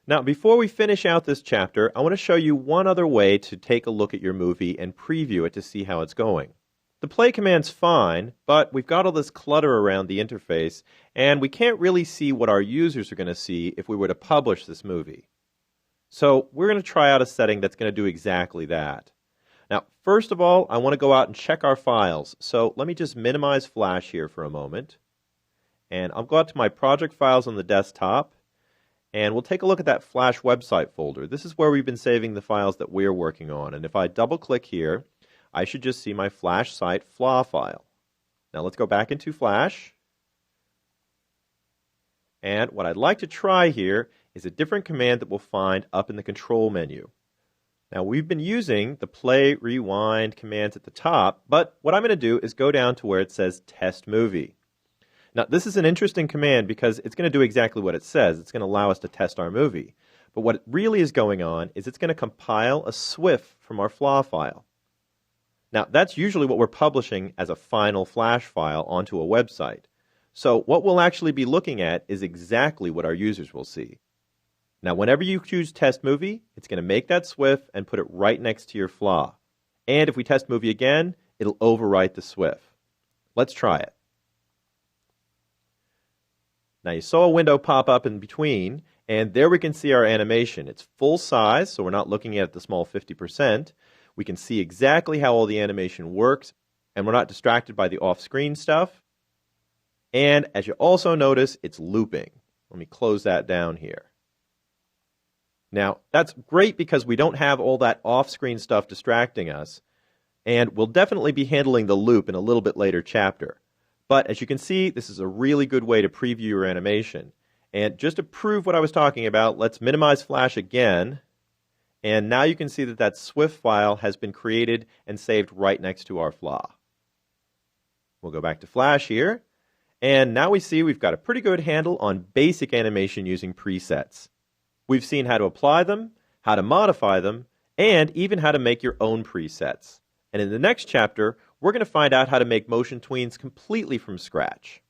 Now, before we finish out this chapter, I want to show you one other way to take a look at your movie and preview it to see how it's going. The play command's fine, but we've got all this clutter around the interface, and we can't really see what our users are going to see if we were to publish this movie. So we're going to try out a setting that's going to do exactly that. Now, first of all, I want to go out and check our files. So let me just minimize Flash here for a moment. And I'll go out to my project files on the desktop, and we'll take a look at that Flash website folder. This is where we've been saving the files that we're working on. And if I double-click here, I should just see my Flash site FLA file. Now let's go back into Flash. And what I'd like to try here is a different command that we'll find up in the control menu. Now we've been using the play, rewind commands at the top, but what I'm going to do is go down to where it says test movie. Now this is an interesting command because it's going to do exactly what it says. It's going to allow us to test our movie. But what really is going on is it's going to compile a SWIF from our FLA file. Now that's usually what we're publishing as a final Flash file onto a website. So what we'll actually be looking at is exactly what our users will see. Now, whenever you choose Test Movie, it's going to make that SWIF and put it right next to your FLA. And if we test movie again, it'll overwrite the SWIF. Let's try it. Now, you saw a window pop up in between, and there we can see our animation. It's full size, so we're not looking at the small 50%. We can see exactly how all the animation works, and we're not distracted by the off-screen stuff. And as you also notice, it's looping. Let me close that down here. Now, that's great because we don't have all that off-screen stuff distracting us, and we'll definitely be handling the loop in a little bit later chapter. But as you can see, this is a really good way to preview your animation. And just to prove what I was talking about, let's minimize Flash again, and now you can see that that SWIF file has been created and saved right next to our FLA. We'll go back to Flash here, and now we see we've got a pretty good handle on basic animation using presets. We've seen how to apply them, how to modify them, and even how to make your own presets. And in the next chapter, we're going to find out how to make motion tweens completely from scratch.